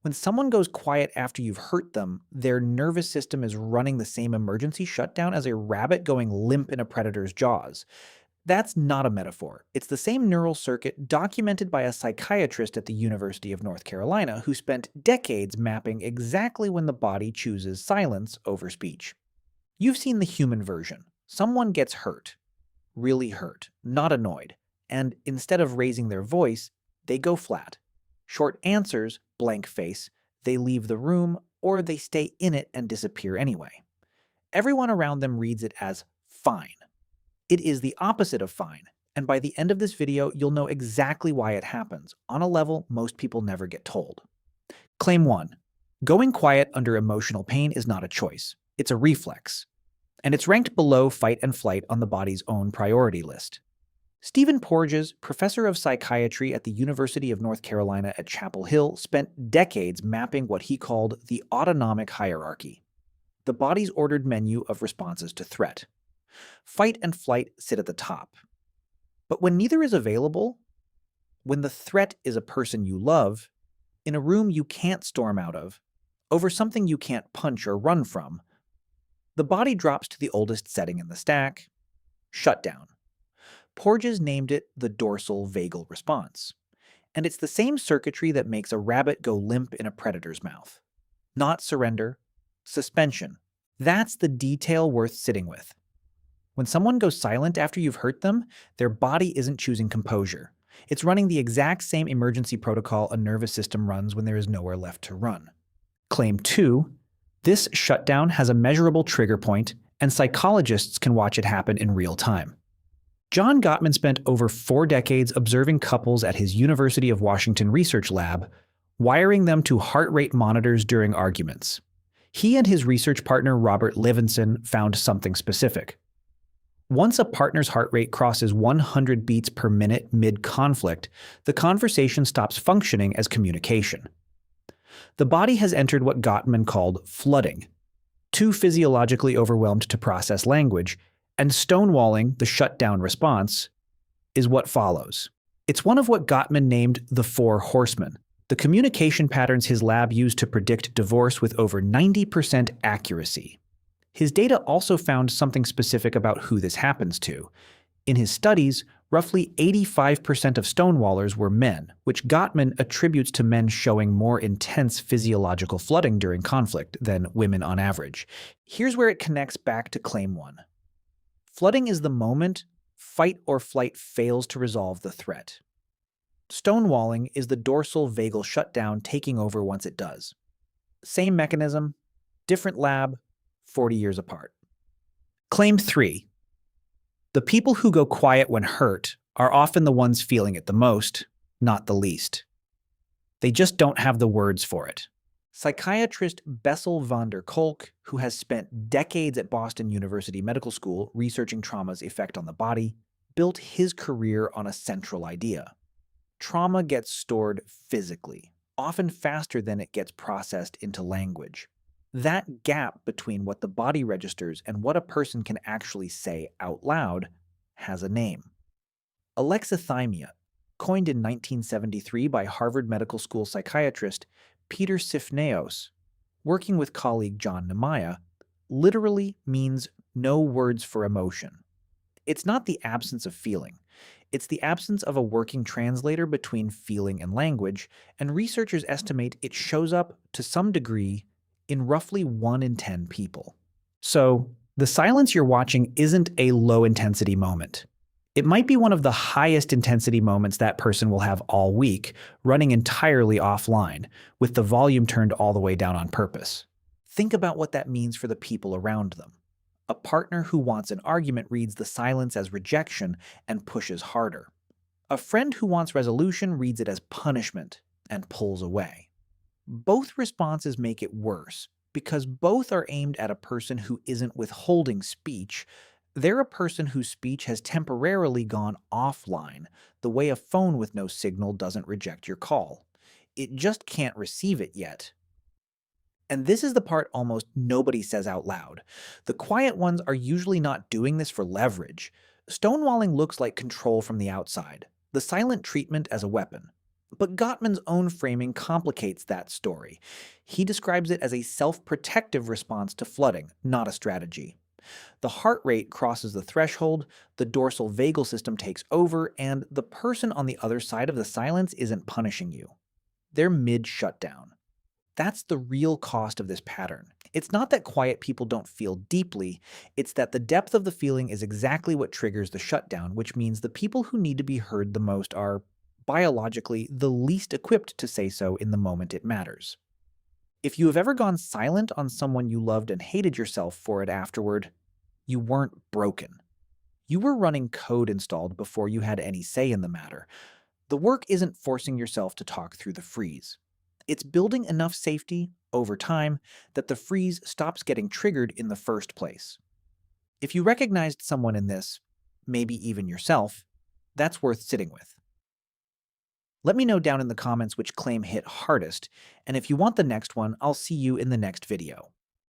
When someone goes quiet after you've hurt them, their nervous system is running the same emergency shutdown as a rabbit going limp in a predator's jaws. That's not a metaphor. It's the same neural circuit documented by a psychiatrist at the University of North Carolina who spent decades mapping exactly when the body chooses silence over speech. You've seen the human version. Someone gets hurt, really hurt, not annoyed, and instead of raising their voice, they go flat. Short answers, blank face, they leave the room, or they stay in it and disappear anyway. Everyone around them reads it as fine. It is the opposite of fine, and by the end of this video, you'll know exactly why it happens, on a level most people never get told. Claim 1. Going quiet under emotional pain is not a choice. It's a reflex. And it's ranked below fight and flight on the body's own priority list. Stephen Porges, professor of psychiatry at the University of North Carolina at Chapel Hill, spent decades mapping what he called the autonomic hierarchy, the body's ordered menu of responses to threat. Fight and flight sit at the top. But when neither is available, when the threat is a person you love, in a room you can't storm out of, over something you can't punch or run from, the body drops to the oldest setting in the stack, shutdown. Porges named it the dorsal vagal response. And it's the same circuitry that makes a rabbit go limp in a predator's mouth. Not surrender, suspension. That's the detail worth sitting with. When someone goes silent after you've hurt them, their body isn't choosing composure. It's running the exact same emergency protocol a nervous system runs when there is nowhere left to run. Claim 2. This shutdown has a measurable trigger point, and psychologists can watch it happen in real time. John Gottman spent over 4 decades observing couples at his University of Washington research lab, wiring them to heart rate monitors during arguments. He and his research partner Robert Levenson found something specific. Once a partner's heart rate crosses 100 beats per minute mid-conflict, the conversation stops functioning as communication. The body has entered what Gottman called flooding, too physiologically overwhelmed to process language, and stonewalling, the shutdown response, is what follows. It's one of what Gottman named the 4 horsemen, the communication patterns his lab used to predict divorce with over 90% accuracy. His data also found something specific about who this happens to. In his studies, roughly 85% of stonewallers were men, which Gottman attributes to men showing more intense physiological flooding during conflict than women on average. Here's where it connects back to Claim 1. Flooding is the moment fight or flight fails to resolve the threat. Stonewalling is the dorsal vagal shutdown taking over once it does. Same mechanism, different lab, 40 years apart. Claim 3. The people who go quiet when hurt are often the ones feeling it the most, not the least. They just don't have the words for it. Psychiatrist Bessel van der Kolk, who has spent decades at Boston University Medical School researching trauma's effect on the body, built his career on a central idea. Trauma gets stored physically, often faster than it gets processed into language. That gap between what the body registers and what a person can actually say out loud has a name. Alexithymia, coined in 1973 by Harvard Medical School psychiatrist Peter Sifneos, working with colleague John Nemiah, literally means no words for emotion. It's not the absence of feeling. It's the absence of a working translator between feeling and language, and researchers estimate it shows up, to some degree, in roughly 1 in 10 people. So, the silence you're watching isn't a low-intensity moment. It might be one of the highest intensity moments that person will have all week, running entirely offline, with the volume turned all the way down on purpose. Think about what that means for the people around them. A partner who wants an argument reads the silence as rejection and pushes harder. A friend who wants resolution reads it as punishment and pulls away. Both responses make it worse, because both are aimed at a person who isn't withholding speech. They're a person whose speech has temporarily gone offline, the way a phone with no signal doesn't reject your call. It just can't receive it yet. And this is the part almost nobody says out loud. The quiet ones are usually not doing this for leverage. Stonewalling looks like control from the outside, the silent treatment as a weapon. But Gottman's own framing complicates that story. He describes it as a self-protective response to flooding, not a strategy. The heart rate crosses the threshold, the dorsal vagal system takes over, and the person on the other side of the silence isn't punishing you. They're mid-shutdown. That's the real cost of this pattern. It's not that quiet people don't feel deeply, it's that the depth of the feeling is exactly what triggers the shutdown, which means the people who need to be heard the most are, biologically, the least equipped to say so in the moment it matters. If you have ever gone silent on someone you loved and hated yourself for it afterward, you weren't broken. You were running code installed before you had any say in the matter. The work isn't forcing yourself to talk through the freeze. It's building enough safety, over time, that the freeze stops getting triggered in the first place. If you recognized someone in this, maybe even yourself, that's worth sitting with. Let me know down in the comments which claim hit hardest, and if you want the next one, I'll see you in the next video.